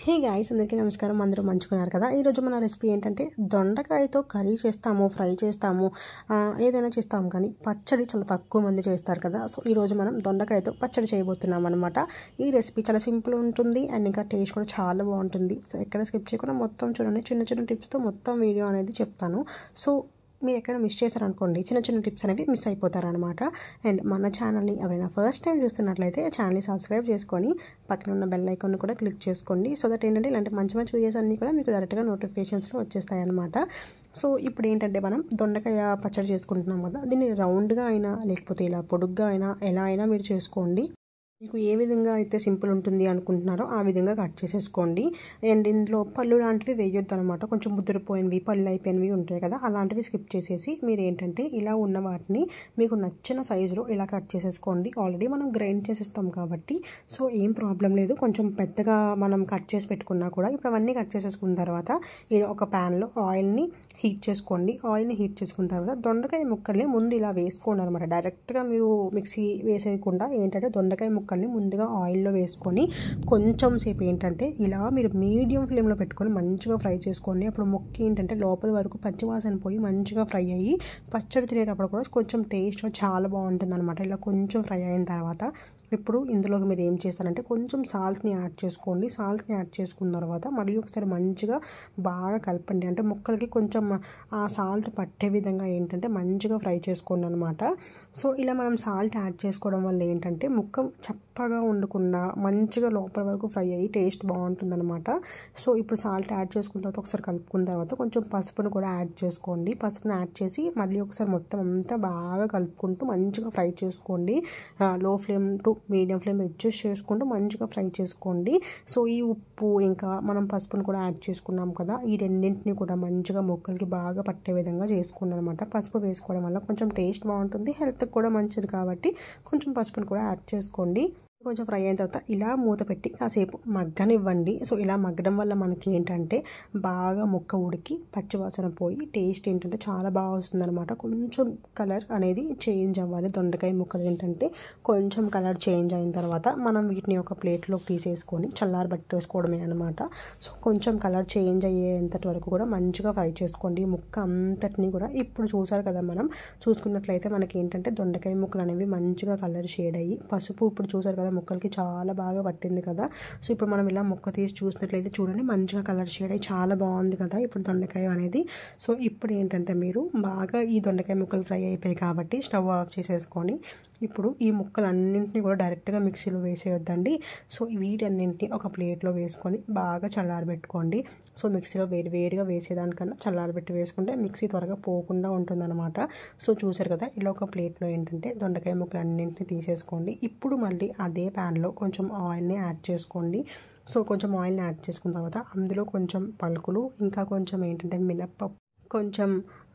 Hey guys, అందరికీ నమస్కారం. అందరూ మంచుకున్నారు కదా. ఈరోజు మన రెసిపీ ఏంటంటే దొండకాయతో కర్రీ చేస్తాము, ఫ్రై చేస్తాము, ఏదైనా చేస్తాము. కానీ పచ్చడి చాలా తక్కువ మంది చేస్తారు కదా. సో ఈరోజు మనం దొండకాయతో పచ్చడి చేయబోతున్నాం అనమాట. ఈ రెసిపీ చాలా సింపుల్ ఉంటుంది అండ్ ఇంకా టేస్ట్ కూడా చాలా బాగుంటుంది. సో ఎక్కడ స్కిప్ చేయకుండా మొత్తం చూడండి. చిన్న చిన్న టిప్స్తో మొత్తం వీడియో అనేది చెప్తాను. సో మీరు ఎక్కడ మిస్ చేశారనుకోండి, చిన్న చిన్న టిప్స్ అనేవి మిస్ అయిపోతారనమాట. అండ్ మన ఛానల్ని ఎవరైనా ఫస్ట్ టైం చూస్తున్నట్లయితే ఛానల్ని సబ్స్క్రైబ్ చేసుకొని పక్కన ఉన్న బెల్ ఐకాన్ కూడా క్లిక్ చేసుకోండి. సో దట్ ఏంటంటే ఇలాంటి మంచి మంచి వీడియోస్ అన్నీ కూడా మీకు డైరెక్ట్గా నోటిఫికేషన్స్లో వచ్చేస్తాయి అనమాట. సో ఇప్పుడు ఏంటంటే మనం దొండకాయ పచ్చడి చేసుకుంటున్నాం కదా. దీన్ని రౌండ్గా అయినా లేకపోతే ఇలా పొడుగ్గా అయినా ఎలా అయినా మీరు చేసుకోండి. మీకు ఏ విధంగా అయితే సింపుల్ ఉంటుంది అనుకుంటున్నారో ఆ విధంగా కట్ చేసేసుకోండి. అండ్ ఇందులో పళ్ళు లాంటివి వేయొద్దు అనమాట. కొంచెం ముద్రపోయినవి, పళ్ళు అయిపోయినవి ఉంటాయి కదా, అలాంటివి స్కిప్ చేసేసి మీరు ఏంటంటే ఇలా ఉన్న వాటిని మీకు నచ్చిన సైజులో ఇలా కట్ చేసేసుకోండి. ఆల్రెడీ మనం గ్రైండ్ చేసేస్తాం కాబట్టి సో ఏం ప్రాబ్లం లేదు. కొంచెం పెద్దగా మనం కట్ చేసి పెట్టుకున్నా కూడా ఇప్పుడు అవన్నీ కట్ చేసేసుకున్న తర్వాత ఒక ప్యాన్లో ఆయిల్ని హీట్ చేసుకోండి. ఆయిల్ని హీట్ చేసుకున్న తర్వాత దొండకాయ ముక్కల్ని ముందు ఇలా వేసుకోండి అనమాట. డైరెక్ట్గా మీరు మిక్సీ వేసేయకుండా ఏంటంటే దొండకాయ ముక్కల్ని ముందుగా ఆయిల్లో వేసుకొని కొంచెం సేపు ఏంటంటే ఇలా మీరు మీడియం ఫ్లేమ్లో పెట్టుకొని మంచిగా ఫ్రై చేసుకోండి. అప్పుడు ముక్క ఏంటంటే లోపల వరకు పచ్చివాసన పోయి మంచిగా ఫ్రై అయ్యి పచ్చడి తినేటప్పుడు కూడా కొంచెం టేస్ట్ చాలా బాగుంటుంది అనమాట. ఇలా కొంచెం ఫ్రై అయిన తర్వాత ఇప్పుడు ఇందులోకి మీరు ఏం చేస్తారంటే కొంచెం సాల్ట్ని యాడ్ చేసుకోండి. సాల్ట్ని యాడ్ చేసుకున్న తర్వాత మళ్ళీ ఒకసారి మంచిగా బాగా కలపండి. అంటే ముక్కలకి కొంచెం ఆ సాల్ట్ పట్టే విధంగా ఏంటంటే మంచిగా ఫ్రై చేసుకోండి అనమాట. సో ఇలా మనం సాల్ట్ యాడ్ చేసుకోవడం వల్ల ఏంటంటే ముక్క చప్పగా ఉండకుండా మంచిగా లోపల వరకు ఫ్రై అయ్యి టేస్ట్ బాగుంటుంది అనమాట. సో ఇప్పుడు సాల్ట్ యాడ్ చేసుకున్న తర్వాత ఒకసారి కలుపుకున్న తర్వాత కొంచెం పసుపును కూడా యాడ్ చేసుకోండి. పసుపును యాడ్ చేసి మళ్ళీ ఒకసారి మొత్తం అంతా బాగా కలుపుకుంటూ మంచిగా ఫ్రై చేసుకోండి. లో flame to medium flame adjust చేసుకుంటూ మంచిగా ఫ్రై చేసుకోండి. సో ఈ ఉప్పు ఇంకా మనం పసుపును కూడా యాడ్ చేసుకున్నాం కదా, ఈ రెండింటిని కూడా మంచిగా ముక్కలకి బాగా పట్టే విధంగా చేసుకోండి అనమాట. పసుపు వేసుకోవడం వల్ల కొంచెం టేస్ట్ బాగుంటుంది, హెల్త్కి కూడా మంచిది కాబట్టి కొంచెం పసుపును కూడా యాడ్ చేసుకోండి. కొంచెం ఫ్రై అయిన తర్వాత ఇలా మూత పెట్టి కాసేపు మగ్గనివ్వండి. సో ఇలా మగ్గడం వల్ల మనకి ఏంటంటే బాగా ముక్క ఉడికి పచ్చివాసన పోయి టేస్ట్ ఏంటంటే చాలా బాగా వస్తుంది అనమాట. కొంచెం కలర్ అనేది చేంజ్ అవ్వాలి. దొండకాయ ముక్కలు ఏంటంటే కొంచెం కలర్ చేంజ్ అయిన తర్వాత మనం వీటిని ఒక ప్లేట్లోకి తీసేసుకొని చల్లారబెట్టేసుకోవడమే అనమాట. సో కొంచెం కలర్ చేంజ్ అయ్యేంతటి వరకు కూడా మంచిగా ఫ్రై చేసుకోండి ముక్క అంతటిని కూడా. ఇప్పుడు చూసారు కదా, మనం చూసుకున్నట్లయితే మనకి ఏంటంటే దొండకాయ ముక్కలు అనేవి మంచిగా కలర్ షేడ్ అయ్యి పసుపు ఇప్పుడు చూసారు కదా ముక్కలకి చాలా బాగా పట్టింది కదా. సో ఇప్పుడు మనం ఇలా ముక్క తీసి చూసినట్లయితే చూడండి మంచిగా కలర్ షేడ్ అయ్యి చాలా బాగుంది కదా ఇప్పుడు దొండకాయ అనేది. సో ఇప్పుడు ఏంటంటే మీరు బాగా ఈ దొండకాయ ముక్కలు ఫ్రై అయిపోయాయి కాబట్టి స్టవ్ ఆఫ్ చేసేసుకొని ఇప్పుడు ఈ ముక్కలన్నింటినీ కూడా డైరెక్ట్గా మిక్సీలో వేసేయొద్దండి. సో వీటన్నింటినీ ఒక ప్లేట్లో వేసుకొని బాగా చల్లారబెట్టుకోండి. సో మిక్సీలో వేడిగా వేసేదానికన్నా చల్లారబెట్టి వేసుకుంటే మిక్సీ త్వరగా పోకుండా ఉంటుందన్నమాట. సో చూసారు కదా, ఇలా ఒక ప్లేట్లో ఏంటంటే దొండకాయ ముక్కలు అన్నింటినీ తీసేసుకోండి. ఇప్పుడు మళ్ళీ అదే ప్యాన్లో కొంచెం ఆయిల్ని యాడ్ చేసుకోండి. సో కొంచెం ఆయిల్ని యాడ్ చేసుకున్న తర్వాత అందులో కొంచెం పలుకులు ఇంకా కొంచెం ఏంటంటే మినప్పప్పు, కొంచెం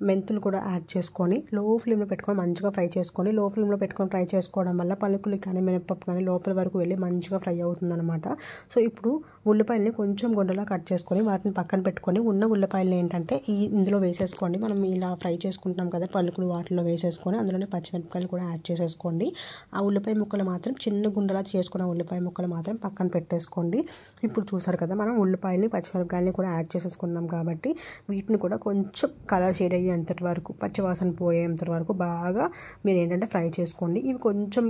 మెంతులు కూడా యాడ్ చేసుకొని లో ఫ్లేమ్లో పెట్టుకొని మంచిగా ఫ్రై చేసుకొని లో ఫ్లేమ్లో పెట్టుకొని ఫ్రై చేసుకోవడం వల్ల పలుకులు కానీ మినప్పప్పు కానీ లోపల వరకు వెళ్ళి మంచిగా ఫ్రై అవుతుందన్నమాట. సో ఇప్పుడు ఉల్లిపాయలని కొంచెం గుండెలా కట్ చేసుకొని వాటిని పక్కన పెట్టుకొని ఉన్న ఉల్లిపాయలు ఏంటంటే ఇందులో వేసేసుకోండి. మనం ఇలా ఫ్రై చేసుకుంటున్నాం కదా పలుకులు, వాటిలో వేసేసుకొని అందులోనే పచ్చిమిరపకాయలు కూడా యాడ్ చేసేసుకోండి. ఆ ఉల్లిపాయ ముక్కలు మాత్రం చిన్న గుండెలా చేసుకున్న ఉల్లిపాయ ముక్కలు మాత్రం పక్కన పెట్టేసుకోండి. ఇప్పుడు చూసారు కదా, మనం ఉల్లిపాయలని పచ్చిమిరపకాయలని కూడా యాడ్ చేసేసుకున్నాం కాబట్టి వీటిని కూడా కొంచెం కలర్ షేడ్ అయ్యేంతటి వరకు పచ్చివాసన పోయేంతటి వరకు బాగా మీరు ఏంటంటే ఫ్రై చేసుకోండి. ఇవి కొంచెం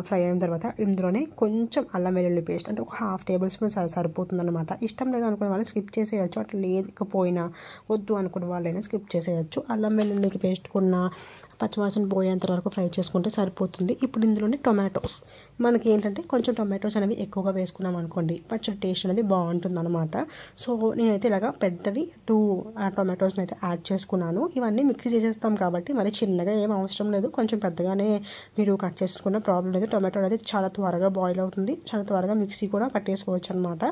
ఫ్రై అయిన తర్వాత ఇందులోనే కొంచెం అల్లం వెల్లుల్లి పేస్ట్ అంటే ఒక 1/2 టేబుల్ స్పూన్ సరిపోతుంది అనమాట. ఇష్టం లేదు అనుకునే వాళ్ళు స్కిప్ చేసేయచ్చు, అట్లా లేకపోయినా వద్దు అనుకునే వాళ్ళైనా స్కిప్ చేసేయచ్చు. అల్లం వెల్లుల్లికి పేస్ట్ కొన్న పచ్చివాసన పోయేంత వరకు ఫ్రై చేసుకుంటే సరిపోతుంది. ఇప్పుడు ఇందులోనే టొమాటోస్, మనకి ఏంటంటే కొంచెం టొమాటోస్ అనేవి ఎక్కువగా వేసుకున్నాం అనుకోండి పచ్చడి టేస్ట్ అనేది బాగుంటుంది అనమాట. సో నేనైతే ఇలాగా పెద్దవి 2 టొమాటోస్ని అయితే యాడ్ చేసుకున్నాను. ఇవన్నీ మిక్సీ చేసేస్తాం కాబట్టి మరి చిన్నగా ఏం అవసరం లేదు, కొంచెం పెద్దగానే మీరు కట్ చేసుకున్న ప్రాబ్లం లేదు. టొమాటో అనేది చాలా త్వరగా బాయిల్ అవుతుంది, చాలా త్వరగా మిక్సీ కూడా పట్టేసుకోవచ్చు అనమాట.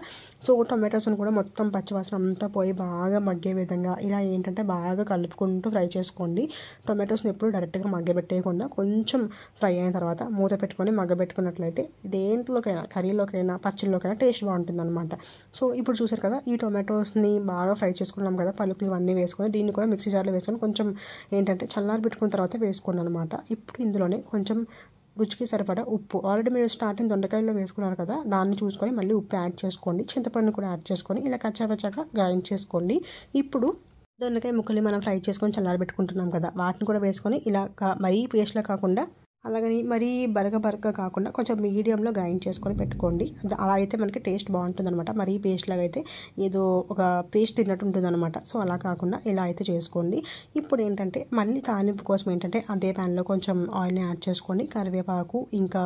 సో టొమాటోస్ని కూడా మొత్తం పచ్చివాసన అంతా పోయి బాగా మగ్గే విధంగా ఇలా ఏంటంటే బాగా కలుపుకుంటూ ఫ్రై చేసుకోండి. టొమాటోస్ని ఎప్పుడు డైరెక్ట్గా మగ్గబెట్టేయకుండా కొంచెం ఫ్రై అయిన తర్వాత మూత పెట్టుకొని మగ్గబెట్టుకున్నట్లయితే దేంట్లోకైనా కర్రీలోకైనా పచ్చళ్ళలోకైనా టేస్ట్ బాగుంటుంది అనమాట. సో ఇప్పుడు చూసారు కదా, ఈ టొమాటోస్ని బాగా ఫ్రై చేసుకున్నాం కదా, పలుకులు ఇవన్నీ వేసుకొని దీన్ని కూడా మిక్సీ జార్లో వేసుకొని కొంచెం ఏంటంటే చల్లారి పెట్టుకున్న తర్వాత వేసుకోండి అనమాట. ఇప్పుడు ఇందులోనే కొంచెం రుచికి సరిపడా ఉప్పు, ఆల్రెడీ మీరు స్టార్టింగ్ దొండకాయల్లో వేసుకున్నారు కదా, దాన్ని చూసుకొని మళ్ళీ ఉప్పు యాడ్ చేసుకోండి. చింతపండు కూడా యాడ్ చేసుకొని ఇలా కచ్చాపచ్చాగా గ్రైండ్ చేసుకోండి. ఇప్పుడు దొండకాయ ముక్కల్ని మనం ఫ్రై చేసుకొని చల్లారబెట్టుకుంటున్నాం కదా, వాటిని కూడా వేసుకొని ఇలా మరీ పేస్ట్లా కాకుండా అలాగని మరీ బరక కాకుండా కొంచెం మీడియంలో గ్రైండ్ చేసుకొని పెట్టుకోండి. అలా అయితే మనకి టేస్ట్ బాగుంటుందన్నమాట. మరీ పేస్ట్ లాగా అయితే ఏదో ఒక పేస్ట్ తిన్నట్టు ఉంటుందన్నమాట. సో అలా కాకుండా ఇలా అయితే చేసుకోండి. ఇప్పుడు ఏంటంటే మళ్ళీ తాలింపు కోసం ఏంటంటే అదే ప్యాన్లో కొంచెం ఆయిల్ని యాడ్ చేసుకొని కరివేపాకు ఇంకా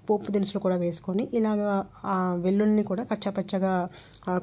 పోపు దినుసులు కూడా వేసుకొని ఇలాగా ఆ వెల్లుల్లిని కూడా కచ్చాపచ్చగా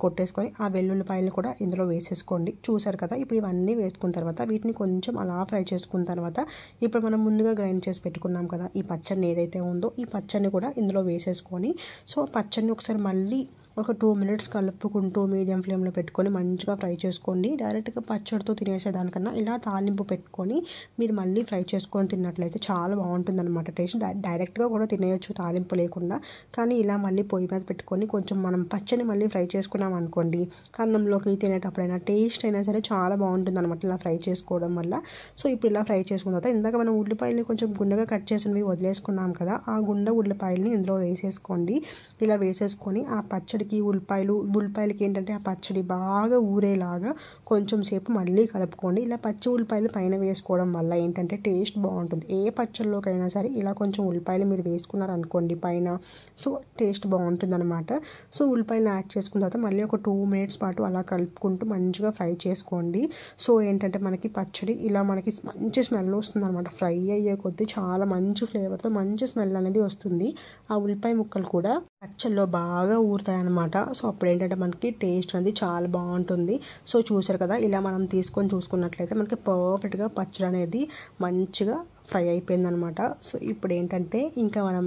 కొట్టేసుకొని ఆ వెల్లుల్లిపాయలు కూడా ఇందులో వేసేసుకోండి. చూసారు కదా, ఇప్పుడు ఇవన్నీ వేసుకున్న తర్వాత వీటిని కొంచెం అలా ఫ్రై చేసుకున్న తర్వాత ఇప్పుడు మనం ముందుగా గ్రైండ్ చేసి పెట్టుకున్నాం కదా ఈ పచ్చడిని ఏదైతే ఉందో ఈ పచ్చడిని కూడా ఇందులో వేసేసుకొని సో పచ్చడిని ఒకసారి మళ్ళీ ఒక 2 మినిట్స్ కలుపుకుంటూ మీడియం ఫ్లేమ్లో పెట్టుకొని మంచిగా ఫ్రై చేసుకోండి. డైరెక్ట్గా పచ్చడితో తినేసేదానికన్నా ఇలా తాలింపు పెట్టుకొని మీరు మళ్ళీ ఫ్రై చేసుకొని తిన్నట్లయితే చాలా బాగుంటుంది అనమాట. టేస్ట్ డైరెక్ట్గా కూడా తినేయచ్చు తాలింపు లేకుండా, కానీ ఇలా మళ్ళీ పొయ్యి మీద పెట్టుకొని కొంచెం మనం పచ్చడిని మళ్ళీ ఫ్రై చేసుకున్నాం అనుకోండి, అన్నంలోకి తినేటప్పుడైనా టేస్ట్ అయినా సరే చాలా బాగుంటుంది అనమాట ఇలా ఫ్రై చేసుకోవడం వల్ల. సో ఇప్పుడు ఇలా ఫ్రై చేసుకున్న తర్వాత ఇందాక మనం ఉల్లిపాయలని కొంచెం గుండెగా కట్ చేసినవి వదిలేసుకున్నాం కదా, ఆ గుండె ఉల్లిపాయలని ఇందులో వేసేసుకోండి. ఇలా వేసేసుకొని ఆ పచ్చడికి ఉల్లిపాయలకి ఏంటంటే ఆ పచ్చడి బాగా ఊరేలాగా కొంచెం సేపు మళ్ళీ కలుపుకోండి. ఇలా పచ్చి ఉల్లిపాయలు పైన వేసుకోవడం వల్ల ఏంటంటే టేస్ట్ బాగుంటుంది. ఏ పచ్చడిలోకైనా సరే ఇలా కొంచెం ఉల్లిపాయలు మీరు వేసుకున్నారనుకోండి పైన, సో టేస్ట్ బాగుంటుంది అనమాట. సో ఉల్లిపాయలు యాడ్ చేసుకున్న తర్వాత మళ్ళీ ఒక 2 మినిట్స్ పాటు అలా కలుపుకుంటూ మంచిగా ఫ్రై చేసుకోండి. సో ఏంటంటే మనకి పచ్చడి ఇలా మనకి మంచి స్మెల్ వస్తుంది అనమాట. ఫ్రై అయ్యే కొద్దీ చాలా మంచి ఫ్లేవర్తో మంచి స్మెల్ అనేది వస్తుంది. ఆ ఉల్లిపాయ ముక్కలు కూడా పచ్చళ్ళలో బాగా ఊరుతాయి అనమాట. సో అప్పుడు ఏంటంటే మనకి టేస్ట్ అనేది చాలా బాగుంటుంది. సో చూసారు కదా, ఇలా మనం తీసుకొని చూసుకున్నట్లయితే మనకి పర్ఫెక్ట్గా పచ్చడి అనేది మంచిగా ఫ్రై అయిపోయిందనమాట. సో ఇప్పుడు ఏంటంటే ఇంకా మనం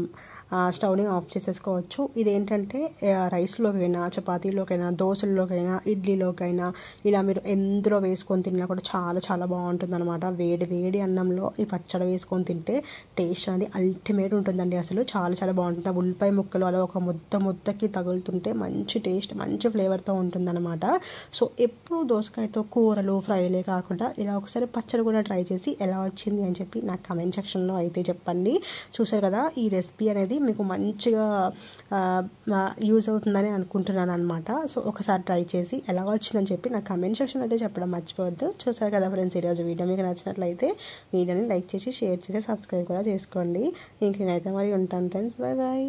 స్టవ్ని ఆఫ్ చేసేసుకోవచ్చు. ఇదేంటంటే రైస్లోకైనా చపాతీలోకైనా దోశల్లోకైనా ఇడ్లీలోకైనా ఇలా మీరు ఎందులో వేసుకొని తిన్నా కూడా చాలా చాలా బాగుంటుంది అనమాట. వేడి వేడి అన్నంలో ఈ పచ్చడి వేసుకొని తింటే టేస్ట్ అనేది అల్టిమేట్ ఉంటుందండి. అసలు చాలా చాలా బాగుంటుంది. ఆ ఉల్లిపాయ ముక్కలు అలా ఒక ముద్దకి తగులుతుంటే మంచి టేస్ట్ మంచి ఫ్లేవర్తో ఉంటుందన్నమాట. సో ఎప్పుడు దోసకాయతో కూరలు ఫ్రైలే కాకుండా ఇలా ఒకసారి పచ్చడి కూడా ట్రై చేసి ఎలా వచ్చింది అని చెప్పి నాకు కమెంట్ సెక్షన్లో అయితే చెప్పండి. చూసారు కదా, ఈ రెసిపీ అనేది మీకు మంచిగా యూజ్ అవుతుందని అనుకుంటున్నాను అనమాట. సో ఒకసారి ట్రై చేసి ఎలా వచ్చిందని చెప్పి నాకు కమెంట్ సెక్షన్ అయితే చెప్పడం మర్చిపోవద్దు. చూసారు కదా ఫ్రెండ్స్, ఈరోజు వీడియో మీకు నచ్చినట్లయితే వీడియోని లైక్ చేసి షేర్ చేసి సబ్స్క్రైబ్ కూడా చేసుకోండి. ఇంక నేనైతే మరి ఉంటాను ఫ్రెండ్స్, బాయ్ బాయ్.